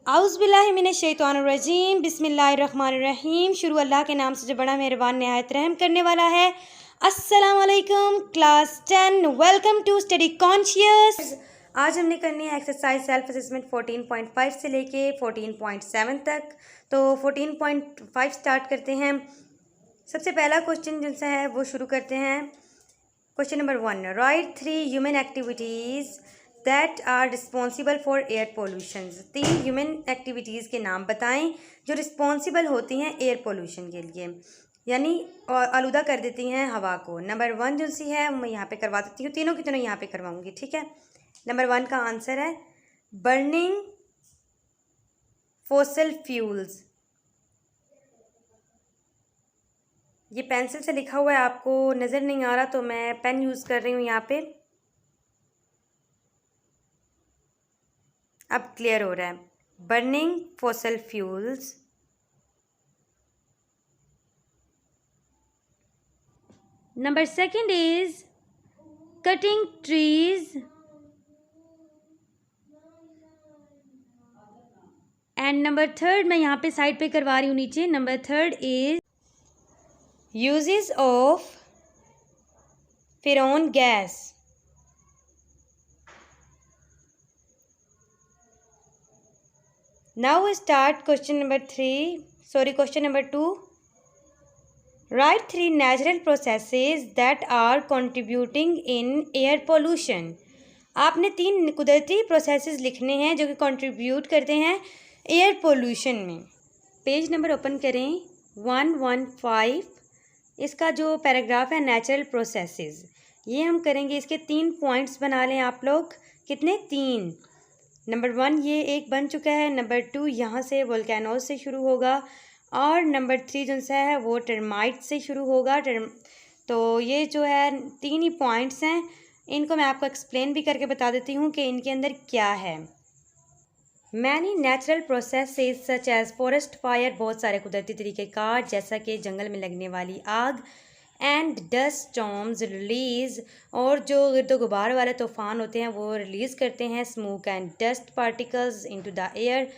आउज़ुबिल्लाहिमिनश्शैतानिर्रजीम बिस्मिल्लाहिर्रहमानिर्रहीम। शुरू अल्लाह के नाम से जो बड़ा मेहरबान निहायत रहम करने वाला है। अस्सलाम वालेकुम class 10, welcome to study conscious. आज हमने करनी है एक्सरसाइज सेल्फ असेसमेंट 14.5 से लेके 14.7 तक। तो 14.5 स्टार्ट करते हैं। सबसे पहला क्वेश्चन जो है वो शुरू करते हैं। Question number 1, write 3 human activities that are responsible for air pollution. 3 human activities के नाम बताएं जो रिस्पॉन्सिबल होती हैं एयर पोल्यूशन के लिए, यानी आलूदा कर देती हैं हवा को। नंबर 1 जो सी है मैं यहाँ पे करवा देती हूँ, तीनों की तीनों यहाँ पे करवाऊँगी, ठीक है। नंबर 1 का आंसर है बर्निंग फॉसिल फ्यूल्स। ये पेंसिल से लिखा हुआ है, आपको नज़र नहीं आ रहा तो मैं पेन यूज़ कर रही हूँ यहाँ पे। अब क्लियर हो रहा है। Burning fossil fuels. Number 2 is cutting trees and number 3 मैं यहाँ पे साइड पे करवा रही हूँ नीचे। नंबर 3 इज यूजेस ऑफ फिरौन gas. Now we start question number 2. Write 3 natural processes that are contributing in air pollution. आपने 3 कुदरती प्रोसेसेस लिखने हैं जो कि कंट्रीब्यूट करते हैं एयर पोल्यूशन में। पेज नंबर ओपन करें 115। इसका जो पैराग्राफ है नेचुरल प्रोसेसेस, ये हम करेंगे। इसके 3 पॉइंट्स बना लें आप लोग। कितने? 3। नंबर 1 ये एक बन चुका है। नंबर 2 यहाँ से वोल्केनोज से शुरू होगा और नंबर 3 जो है वो टर्माइट से शुरू होगा। तो ये जो है 3 ही पॉइंट्स हैं। इनको मैं आपको एक्सप्लेन भी करके बता देती हूँ कि इनके अंदर क्या है। Many natural processes such as forest fire, बहुत सारे कुदरती तरीक़ेकार जैसा कि जंगल में लगने वाली आग, एंड डस्ट स्टॉर्म्स रिलीज़, और जो गिरदो गुबार वाले तूफ़ान होते हैं वो रिलीज़ करते हैं smoke and dust particles into the air.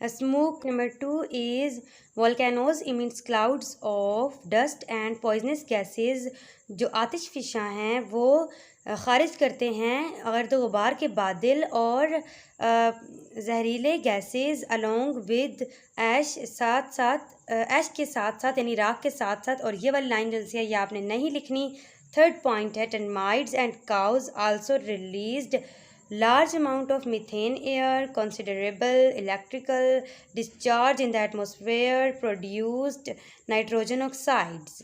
Smoke. Number 2 is volcanoes emits clouds of dust and poisonous gases, जो आतिश फ़िशा हैं वो ख़ारिज करते हैं गिरदो गुबार के बादल और जहरीले गैसेस अलोंग विद ऐश ऐश के साथ साथ, यानी राख के साथ साथ। और ये वाली लाइन जो है ये आपने नहीं लिखनी। 3rd पॉइंट है termites and cows also released large amount of methane air, considerable electrical discharge in the atmosphere, produced nitrogen oxides.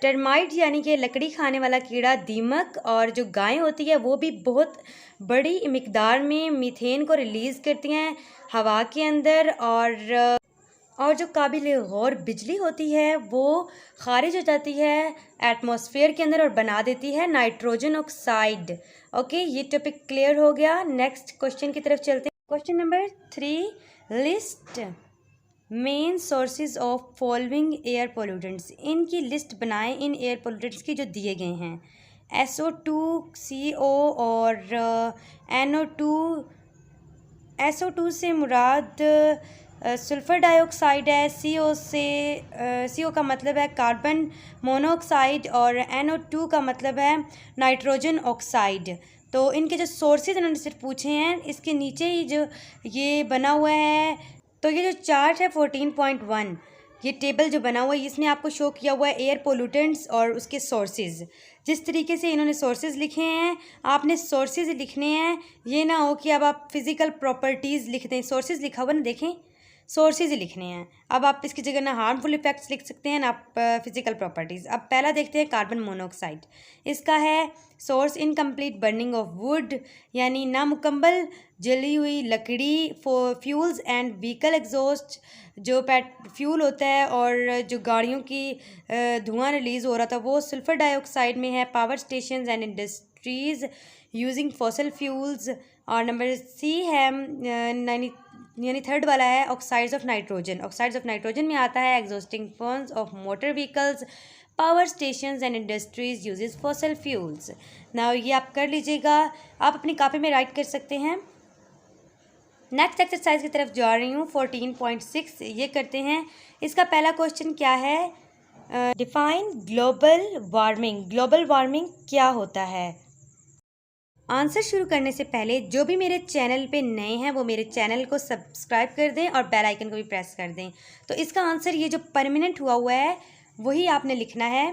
Termite यानी कि लकड़ी खाने वाला कीड़ा, दीमक, और जो गायें होती है वो भी बहुत बड़ी मिकदार में मीथेन को रिलीज़ करती हैं हवा के अंदर, और जो काबिल गौर बिजली होती है वो खारिज हो जाती है एटमॉस्फेयर के अंदर और बना देती है नाइट्रोजन ऑक्साइड। ओके, ये टॉपिक क्लियर हो गया। नेक्स्ट क्वेश्चन की तरफ चलते हैं। Question number 3, list main sources of following air pollutants. इनकी लिस्ट बनाएं इन एयर पोल्यूटेंट्स की जो दिए गए हैं। SO2, CO और NO2। SO2 से मुराद सल्फ़र डाइऑक्साइड है। CO का मतलब है कार्बन मोनोऑक्साइड और NO2 का मतलब है नाइट्रोजन ऑक्साइड। तो इनके जो सोर्सेज उन्होंने सिर्फ पूछे हैं, इसके नीचे ही जो ये बना हुआ है। तो ये जो चार्ट है 14.1, ये टेबल जो बना हुआ है इसमें आपको शो किया हुआ है एयर पोल्यूटेंट्स और उसके सोर्सेज। जिस तरीके से इन्होंने सोर्सेज लिखे हैं आपने सोर्सेज लिखने हैं। ये ना हो कि अब आप फिज़िकल प्रॉपर्टीज़ लिख दें। सोर्सेज लिखा हुआ ना, देखें, सोर्सेज ही लिखने हैं। अब आप इसकी जगह ना हार्मफुल इफेक्ट्स लिख सकते हैं ना आप फिज़िकल प्रॉपर्टीज़। अब पहला देखते हैं कार्बन मोनोऑक्साइड। इसका है source incomplete burning of would, यानी नामुकम्मल जली हुई लकड़ी। फ्यूल्स एंड व्हीकल एग्जॉस्ट, जो फ्यूल होता है और जो गाड़ियों की धुआं रिलीज़ हो रहा था वो सल्फ़र डाइऑक्साइड में है। Power station and industries using fossil fuels. और नंबर C है यानी 3rd वाला है oxides of nitrogen. Oxides of nitrogen में आता है exhausting forms of motor vehicles, power stations and industries uses fossil fuels. ना ये आप कर लीजिएगा, आप अपनी कॉपी में राइट कर सकते हैं। नेक्स्ट एक्सरसाइज की तरफ जा रही हूँ 14.6 ये करते हैं। इसका पहला क्वेश्चन क्या है, define global warming. Global warming क्या होता है? आंसर शुरू करने से पहले जो भी मेरे चैनल पे नए हैं वो मेरे चैनल को सब्सक्राइब कर दें और बेल आइकन को भी प्रेस कर दें। तो इसका आंसर ये जो परमानेंट हुआ है वही आपने लिखना है।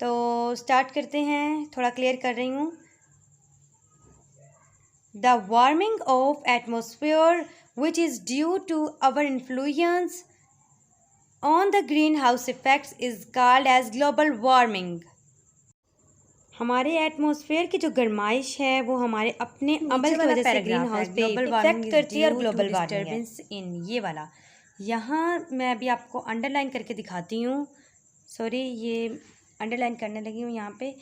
तो स्टार्ट करते हैं, थोड़ा क्लियर कर रही हूँ। The warming of atmosphere which is due to our influence on the greenhouse effects is called as global warming. हमारे एटमॉस्फेयर की जो गर्माइश है वो हमारे अपने अमल की वजह से ग्रीन हाउस पे इफेक्ट करती है और ग्लोबल डिस्टर्बेंस इन ये वाला। यहाँ मैं अभी आपको अंडरलाइन करके दिखाती हूँ। सॉरी, ये अंडरलाइन करने लगी हूँ यहाँ पे।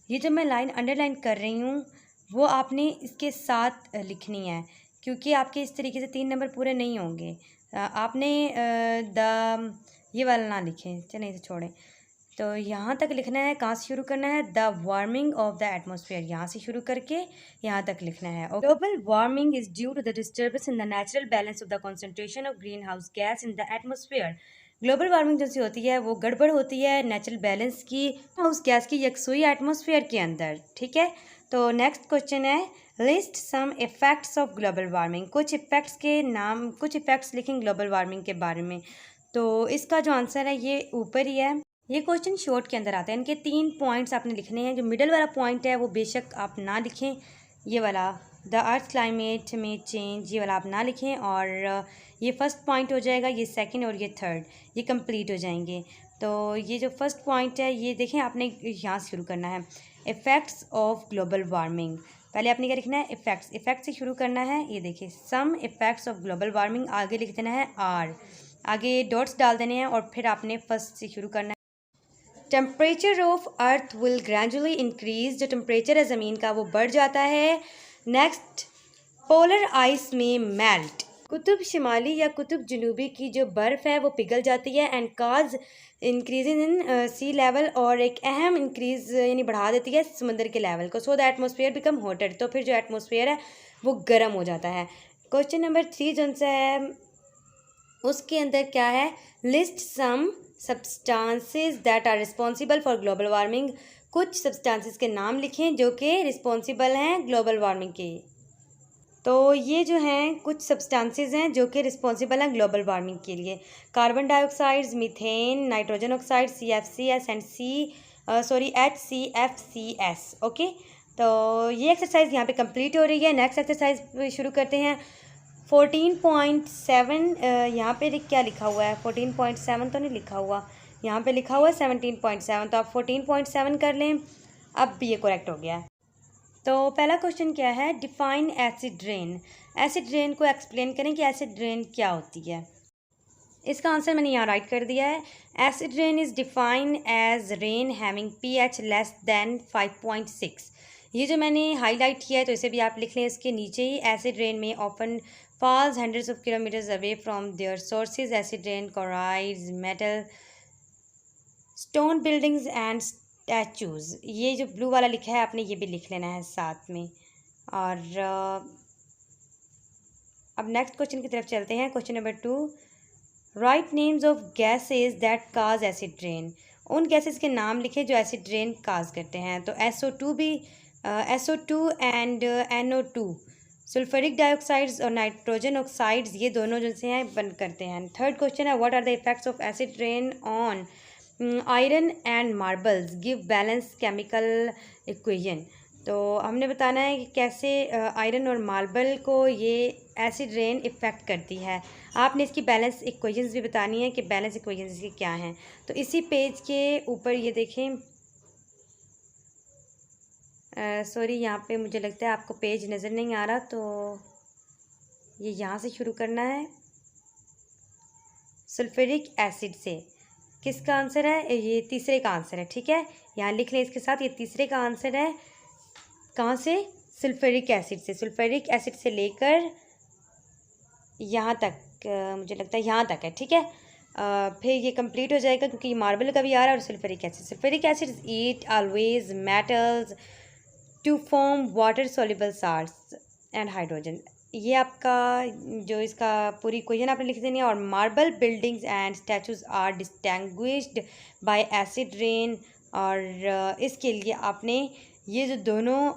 ये जो मैं लाइन अंडरलाइन कर रही हूँ वो आपने इसके साथ लिखनी है, क्योंकि आपके इस तरीके से 3 नंबर पूरे नहीं होंगे। आपने ये वाला ना लिखें, चलिए इसे छोड़ें। तो यहाँ तक लिखना है। कहाँ से शुरू करना है? The warming of the atmosphere, यहाँ से शुरू करके यहाँ तक लिखना है। Global warming is due to the disturbance in the natural balance of the concentration of greenhouse gas in the atmosphere. Global warming जैसी होती है वो गड़बड़ होती है नेचुरल बैलेंस की हाउस गैस की यकसुई एटमॉस्फेयर के अंदर, ठीक है। तो नेक्स्ट क्वेश्चन है, list some effects of global warming. कुछ इफ़ेक्ट्स के नाम, कुछ इफ़ेक्ट्स लिखें ग्लोबल वार्मिंग के बारे में। तो इसका जो आंसर है ये ऊपर ही है। ये क्वेश्चन शॉर्ट के अंदर आता है। इनके 3 पॉइंट्स आपने लिखने हैं। जो मिडल वाला पॉइंट है वो बेशक आप ना लिखें, ये वाला द अर्थ क्लाइमेट में चेंज, ये वाला आप ना लिखें। और ये फर्स्ट पॉइंट हो जाएगा, ये सेकंड और ये थर्ड, ये कंप्लीट हो जाएंगे। तो ये जो फर्स्ट पॉइंट है ये देखें, आपने यहाँ से शुरू करना है। इफ़ेक्ट्स ऑफ ग्लोबल वार्मिंग, पहले आपने क्या लिखना है? इफ़ेक्ट्स। इफ़ेक्ट से शुरू करना है। ये देखिए, सम इफ़ेक्ट्स ऑफ ग्लोबल वार्मिंग, आगे लिख देना है आर, आगे डॉट्स डाल देने हैं और फिर आपने फर्स्ट से शुरू करना है। Temperature of earth will gradually increase, जो टेम्परेचर है ज़मीन का वो बढ़ जाता है। नेक्स्ट, पोलर आइस में मेल्ट, कुतुब शिमाली या कुतुब जनूबी की जो बर्फ़ है वो पिघल जाती है। And cause increase in sea level, और एक अहम इंक्रीज़ यानी बढ़ा देती है समंदर के लेवल को। So the atmosphere become hotter, तो फिर जो एटमॉस्फेयर है वो गर्म हो जाता है। क्वेश्चन नंबर 3 जो है उसके अंदर क्या है? List some substances that are responsible for global warming. कुछ सब्सटेंसेस के नाम लिखें जो कि रिस्पॉन्सिबल हैं ग्लोबल वार्मिंग के। तो ये जो हैं कुछ सब्सटेंसेस हैं जो कि रिस्पॉन्सिबल हैं ग्लोबल वार्मिंग के लिए। Carbon dioxides, methane, nitrogen oxide, CFCs and HCFCs। Okay, तो ये एक्सरसाइज यहाँ पे कंप्लीट हो रही है। नेक्स्ट एक्सरसाइज शुरू करते हैं। 14.7 यहाँ पे क्या लिखा हुआ है? 14.7 तो नहीं लिखा हुआ, यहाँ पे लिखा हुआ है 17.7, तो आप 14.7 कर लें। अब ये करेक्ट हो गया है। तो पहला क्वेश्चन क्या है? Define acid rain. Acid rain को एक्सप्लेन करें कि एसिड रेन क्या होती है। इसका आंसर मैंने यहाँ राइट कर दिया है। Acid rain is define as rain having pH less than 5.6। ये जो मैंने हाईलाइट किया है तो इसे भी आप लिख लें इसके नीचे ही। एसिड रेन में often falls hundreds of kilometers away from their sources. Acid rain corrodes metal, stone buildings and statues. ये जो ब्लू वाला लिखा है आपने ये भी लिख लेना है साथ में। और अब नेक्स्ट क्वेश्चन की तरफ चलते हैं। Question number 2, right names of gases that cause acid rain. उन गैसेज के नाम लिखे जो एसिड रेन काज करते हैं। तो SO2 भी SO2 and NO2, sulphuric dioxides और नाइट्रोजन ऑक्साइड्स, ये दोनों जो से हैं बंद करते हैं। थर्ड क्वेश्चन है, what are the effects of acid rain on iron and marbles, give balance chemical equation. तो हमने बताना है कि कैसे आयरन और मार्बल को ये एसिड रेन इफ़ेक्ट करती है। आपने इसकी बैलेंस इक्वेशंस भी बतानी है कि बैलेंस इक्वेशंस इसकी क्या हैं। तो इसी पेज के ऊपर ये देखें, सॉरी यहाँ पे मुझे लगता है आपको पेज नज़र नहीं आ रहा, तो ये यहाँ से शुरू करना है। सल्फ्यूरिक एसिड से किसका आंसर है? ये तीसरे का आंसर है, ठीक है। यहाँ लिख लें इसके साथ, ये तीसरे का आंसर है। कहाँ से? सल्फ्यूरिक एसिड से। सल्फ्यूरिक एसिड से लेकर यहाँ तक, मुझे लगता है यहाँ तक है, ठीक है। फिर ये कंप्लीट हो जाएगा क्योंकि ये मार्बल का भी आ रहा है और sulphuric acid. Sulphuric acid eat always metals to form water soluble salts and hydrogen. ये आपका जो इसका पूरी क्वेश्चन आपने लिख देनी है। और marble buildings and statues are distinguished by acid rain. और इसके लिए आपने ये जो दोनों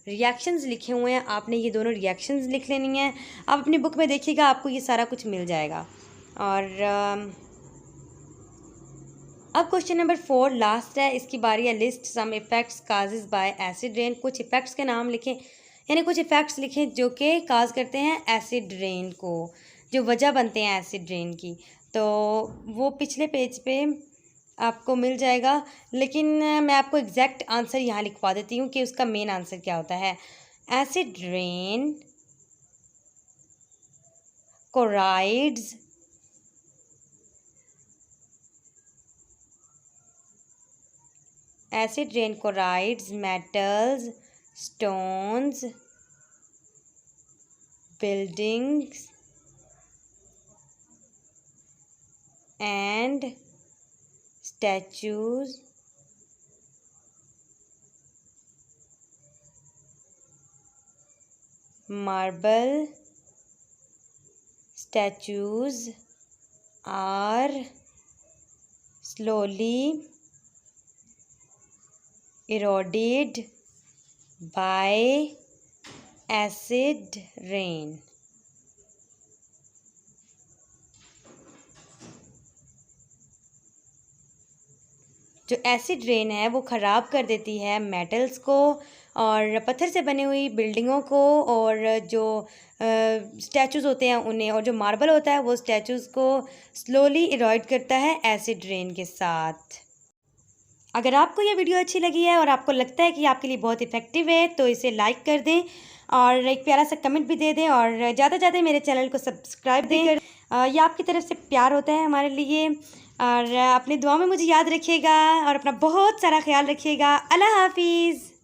रिएक्शंस लिखे हुए हैं, आपने ये दोनों रिएक्शंस लिख लेनी है। आप अपनी बुक में देखिएगा, आपको ये सारा कुछ मिल जाएगा। और अब क्वेश्चन नंबर 4 लास्ट है, इसकी बारी है। List some effects causes by acid rain. कुछ इफ़ेक्ट्स के नाम लिखें, यानी कुछ इफ़ेक्ट्स लिखें जो कि काज करते हैं एसिड रेन को, जो वजह बनते हैं एसिड रेन की। तो वो पिछले पेज पे आपको मिल जाएगा, लेकिन मैं आपको एग्जैक्ट आंसर यहाँ लिखवा देती हूँ कि उसका मेन आंसर क्या होता है। Acid rain corrodes acid rain corrodes metals, stones, buildings and statues marble statues are slowly eroded by acid rain। जो एसिड रेन है वो ख़राब कर देती है मेटल्स को और पत्थर से बनी हुई बिल्डिंगों को, और जो स्टैचूज़ होते हैं उन्हें, और जो मार्बल होता है वो स्टैचूज़ को स्लोली इरोड करता है एसिड रेन के साथ। अगर आपको ये वीडियो अच्छी लगी है और आपको लगता है कि आपके लिए बहुत इफ़ेक्टिव है तो इसे लाइक कर दें और एक प्यारा सा कमेंट भी दे दें, और ज़्यादा ज़्यादा मेरे चैनल को सब्सक्राइब दें। ये आपकी तरफ से प्यार होता है हमारे लिए। और अपनी दुआ में मुझे याद रखिएगा और अपना बहुत सारा ख्याल रखिएगा। अल्लाह हाफिज़।